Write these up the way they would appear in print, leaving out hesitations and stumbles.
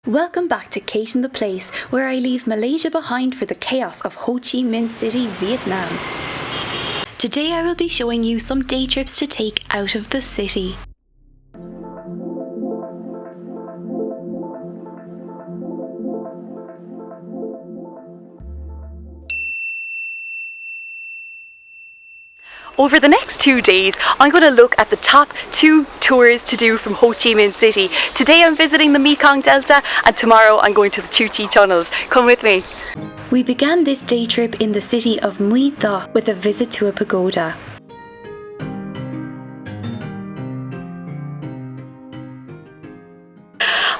Welcome back to Kate in the Place, where I leave Malaysia behind for the chaos of Ho Chi Minh City, Vietnam. Today I will be showing you some day trips to take out of the city. Over the next 2 days, I'm going to look at the top 2 tours to do from Ho Chi Minh City. Today I'm visiting the Mekong Delta and tomorrow I'm going to the Chu Chi tunnels. Come with me. We began this day trip in the city of Mui Tha with a visit to a pagoda.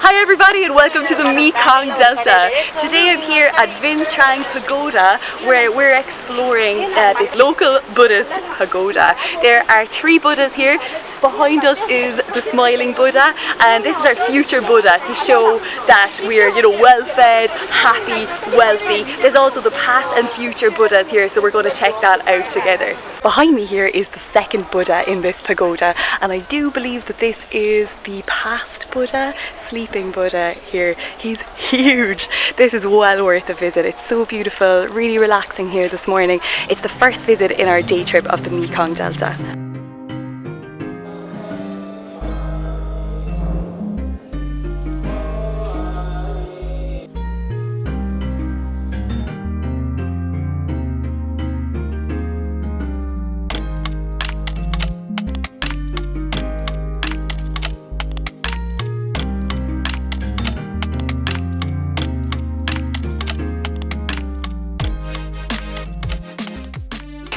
Hi everybody and welcome to the Mekong Delta. Today I'm here at Vinh Trang Pagoda where we're exploring this local Buddhist pagoda. There are 3 Buddhas here. Behind us is the smiling Buddha, and this is our future Buddha to show that we're, well fed, happy, wealthy. There's also the past and future Buddhas here, so we're going to check that out together. Behind me here is the second Buddha in this pagoda, and I do believe that this is the past Buddha, sleeping Buddha here. He's huge. This is well worth a visit. It's so beautiful, really relaxing here this morning. It's the first visit in our day trip of the Mekong Delta.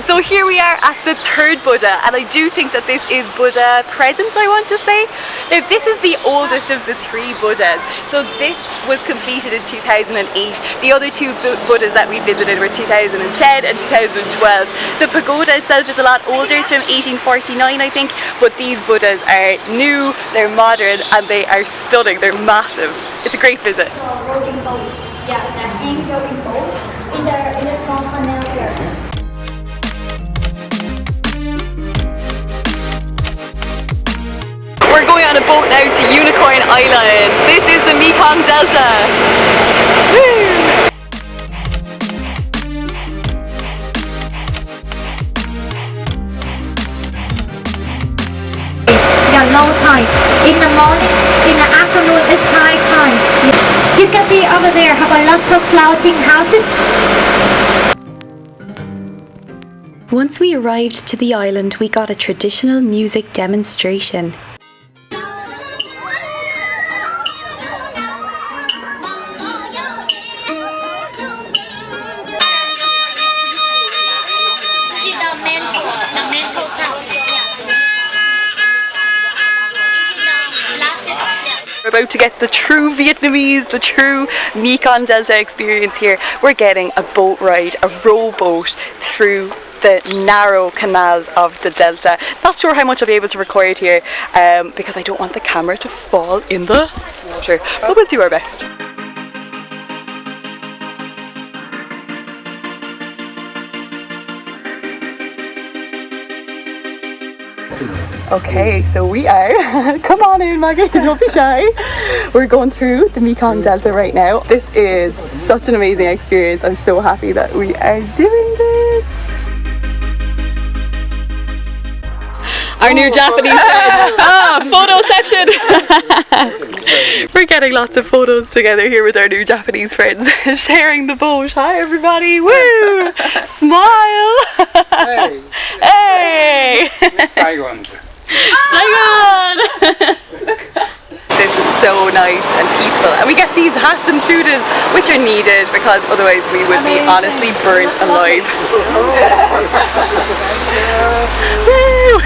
So here we are at the third Buddha, and I do think that this is Buddha present, I want to say. Now this is the oldest of the 3 Buddhas. So this was completed in 2008. The other 2 Buddhas that we visited were 2010 and 2012. The pagoda itself is a lot older, it's from 1849 I think, but these Buddhas are new, they're modern, and they are stunning, they're massive. It's a great visit. Rowing boat. Yeah, the hang rowing boat in the small canal here. We're going on a boat now to Unicorn Island. This is the Mekong Delta. Woo! The low tide. In the morning, in the afternoon is high tide. You can see over there have a lot of floating houses. Once we arrived to the island, we got a traditional music demonstration. We're about to get the true Vietnamese, the true Mekong Delta experience here. We're getting a boat ride, a rowboat through the narrow canals of the Delta. Not sure how much I'll be able to record here because I don't want the camera to fall in the water, but we'll do our best. Okay, so we are, come on in Maggie, don't be shy. We're going through the Mekong Delta right now. This is such an amazing experience. I'm so happy that we are doing this. Our new Japanese friend. Photo section. We're getting lots of photos together here with our new Japanese friends, sharing the boat. Hi everybody, woo! Smile! Hey! Hey! Saigon! Saigon! This is so nice and peaceful, and we get these hats included, which are needed because otherwise we would be honestly burnt alive. Woo!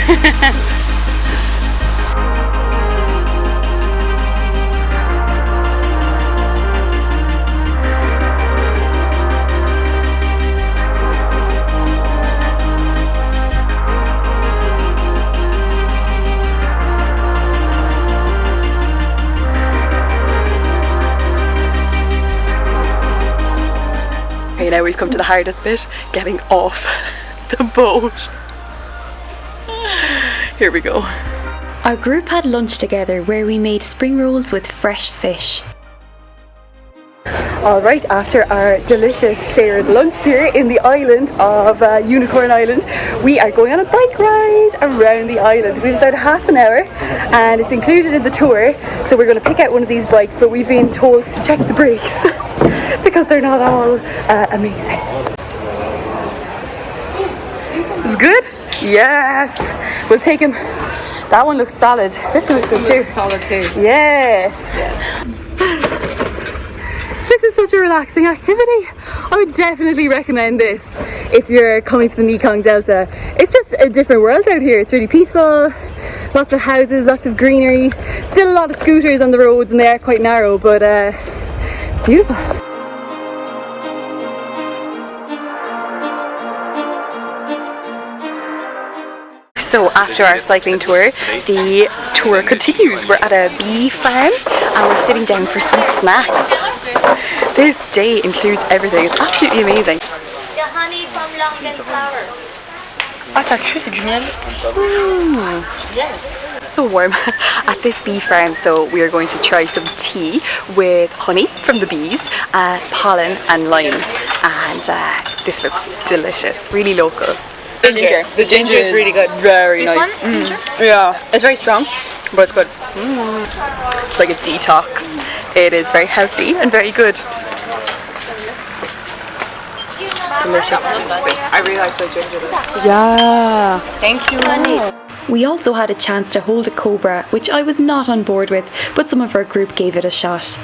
Okay, now we've come to the hardest bit, getting off the boat. Here we go. Our group had lunch together where we made spring rolls with fresh fish. Alright, after our delicious shared lunch here in the island of Unicorn Island, we are going on a bike ride around the island. We have about half an hour and it's included in the tour, so we're going to pick out one of these bikes, but we've been told to check the brakes because they're not all amazing. Is good? Yes! We'll take him. That one looks solid. This one looks good too. Solid too. Yes! This is such a relaxing activity. I would definitely recommend this if you're coming to the Mekong Delta. It's just a different world out here. It's really peaceful, lots of houses, lots of greenery, still a lot of scooters on the roads and they are quite narrow, but it's beautiful. So after our cycling tour, the tour continues. We're at a bee farm and we're sitting down for some snacks. This day includes everything. It's absolutely amazing. The honey from London flower. Ah, ça crue, c'est du miel. So warm at this bee farm, so we are going to try some tea with honey from the bees, pollen and lime, and this looks delicious, really local. Ginger. The ginger is really good. Very This nice. one? Ginger? Yeah, it's very strong, but it's good. It's like a detox. It is very healthy and very good. Delicious. I really like the ginger though. Yeah. Thank you. We also had a chance to hold a cobra, which I was not on board with, but some of our group gave it a shot.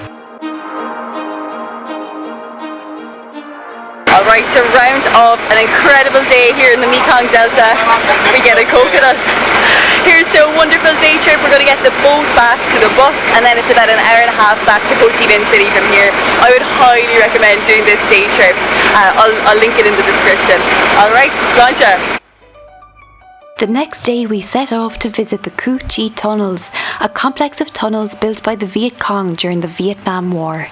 Alright, to round off an incredible day here in the Mekong Delta, we get a coconut. Here's to a wonderful day trip. We're going to get the boat back to the bus and then it's about an hour and a half back to Ho Chi Minh City from here. I would highly recommend doing this day trip. I'll link it in the description. Alright, Sancha. The next day we set off to visit the Cooi tunnels, a complex of tunnels built by the Viet Cong during the Vietnam War.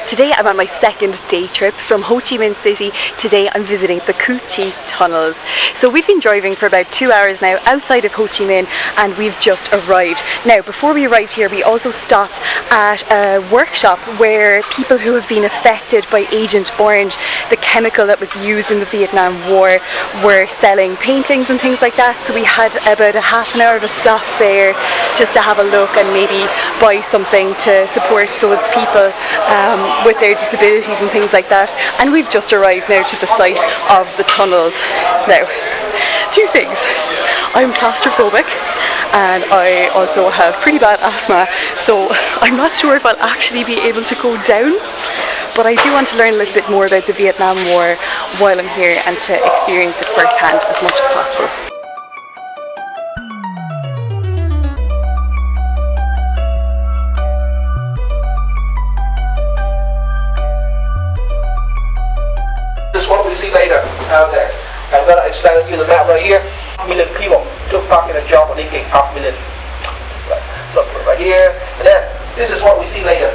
Today I'm on my second day trip from Ho Chi Minh City. Today I'm visiting the Cooi tunnels. So we've been driving for about 2 hours now outside of Ho Chi Minh and we've just arrived. Now before we arrived here we also stopped at a workshop where people who have been affected by Agent Orange, the chemical that was used in the Vietnam War, were selling paintings and things like that. So we had about a half an hour of a stop there just to have a look and maybe buy something to support those people with their disabilities and things like that. And we've just arrived now to the site of the tunnels. Now, two things. I'm claustrophobic and I also have pretty bad asthma, so I'm not sure if I'll actually be able to go down, but I do want to learn a little bit more about the Vietnam War while I'm here and to experience it firsthand as much as possible. What we see later out there. I'm going to explain to you the map right here. 5 million people took part in a job of linking 5 million. Right. So right here, and then this is what we see later.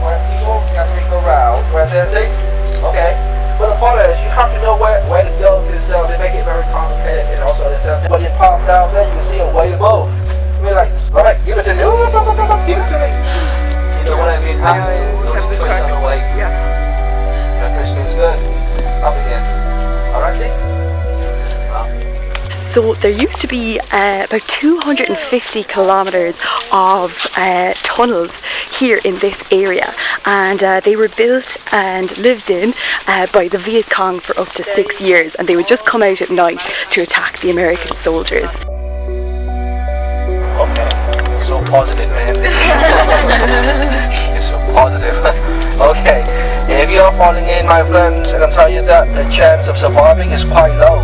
Where people have to go around, where they're saying, okay. But the point is, you have to know where to go because they make it very complicated, and also when you pop down there, you can see a way to go. We're like, alright, give it to me. Give it to me. You know what I mean? Yeah. Christmas good. Up again. Alright, see? So there used to be about 250 kilometres of tunnels here in this area, and they were built and lived in by the Viet Cong for up to 6 years, and they would just come out at night to attack the American soldiers. Okay, so positive, man. It's so positive. Okay, if you're falling in, my friends, I can tell you that the chance of surviving is quite low.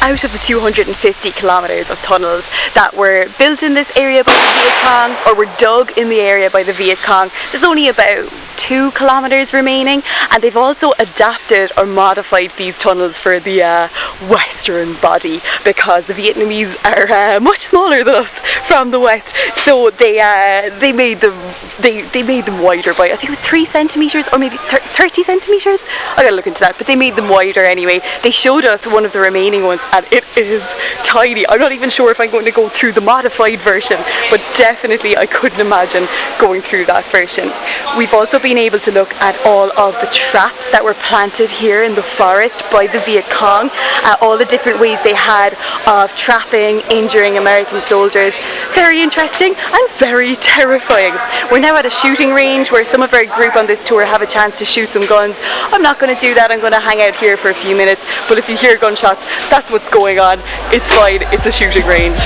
Out of the 250 kilometres of tunnels that were built in this area by the Viet Cong or were dug in the area by the Viet Cong, there's only about 2 kilometers remaining, and they've also adapted or modified these tunnels for the western body, because the Vietnamese are much smaller than us from the west, so they made them wider by, I think it was 3 centimeters or maybe 30 centimeters. I gotta look into that, but they made them wider anyway. They showed us one of the remaining ones, and it is tiny. I'm not even sure if I'm going to go through the modified version, but definitely I couldn't imagine going through that version. We've also been able to look at all of the traps that were planted here in the forest by the Viet Cong, all the different ways they had of trapping, injuring American soldiers. Very interesting and very terrifying. We're now at a shooting range where some of our group on this tour have a chance to shoot some guns. I'm not going to do that. I'm going to hang out here for a few minutes, but if you hear gunshots, that's what's going on. It's fine, it's a shooting range.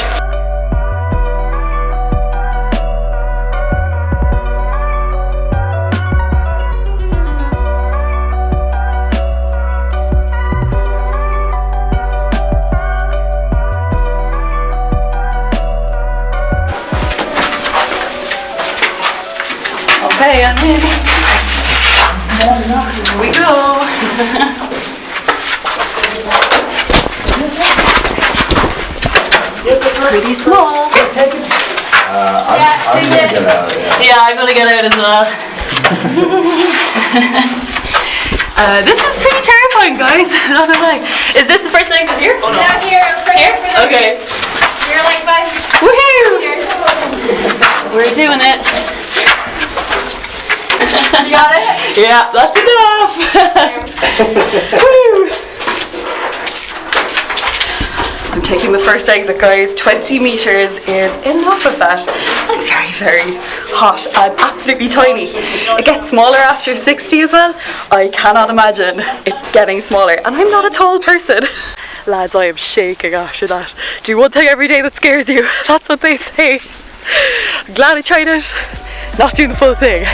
Okay, I'm in. Here we go. It's pretty small. I'm gonna get out, Yeah, I'm gonna get out as well. This is pretty terrifying, guys. Not gonna lie. Is this the first time you're here? Oh no. Down here, I'm right Here? over there. Okay. You're like by Woohoo! here. We're doing it. You got it? Yeah, that's enough. Woo! I'm taking the first exit, guys. 20 meters is enough of that. And it's very, very hot and absolutely tiny. It gets smaller after 60 as well. I cannot imagine it getting smaller. And I'm not a tall person. Lads, I am shaking after that. Do one thing every day that scares you. That's what they say. I'm glad I tried it. Not doing the full thing.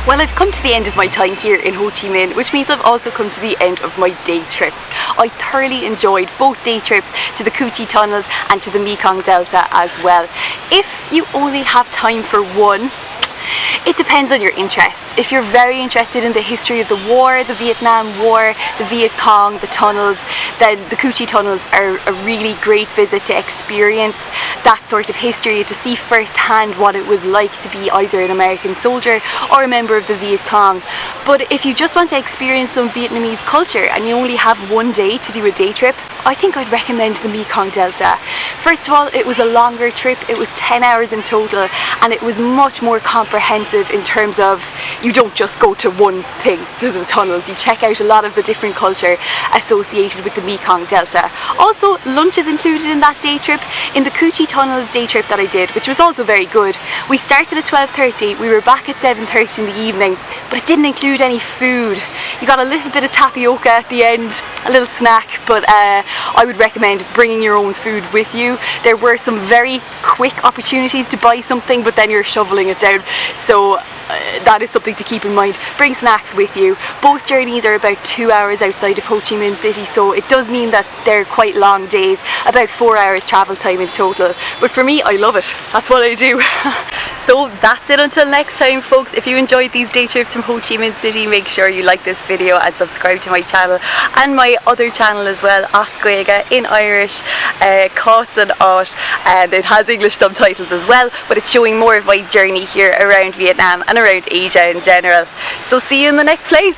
Well, I've come to the end of my time here in Ho Chi Minh, which means I've also come to the end of my day trips. I thoroughly enjoyed both day trips to the Cooi tunnels and to the Mekong Delta as well. If you only have time for one, it depends on your interests. If you're very interested in the history of the war, the Vietnam War, the Viet Cong, the tunnels, then the Cooi tunnels are a really great visit to experience that sort of history, to see firsthand what it was like to be either an American soldier or a member of the Viet Cong. But if you just want to experience some Vietnamese culture and you only have one day to do a day trip, I think I'd recommend the Mekong Delta. First of all, it was a longer trip. It was 10 hours in total, and it was much more comprehensive in terms of you don't just go to one thing, to the tunnels. You check out a lot of the different culture associated with the Mekong Delta. Also, lunch is included in that day trip. In the Cooi tunnels day trip that I did, which was also very good, we started at 12:30, we were back at 7:30 in the evening, but it didn't include any food. You got a little bit of tapioca at the end, a little snack, but I would recommend bringing your own food with you. There were some very quick opportunities to buy something, but then you're shoveling it down, so that is something to keep in mind. Bring snacks with you. Both journeys are about 2 hours outside of Ho Chi Minh City, so it does mean that they're quite long days, about 4 hours travel time in total. But for me, I love it. That's what I do. So that's it until next time, folks. If you enjoyed these day trips from Ho Chi Minh City, make sure you like this video and subscribe to my channel and my other channel as well, Oscuega in Irish, Cots and Ot, and it has English subtitles as well, but it's showing more of my journey here around Vietnam and around Asia in general. So see you in the next place.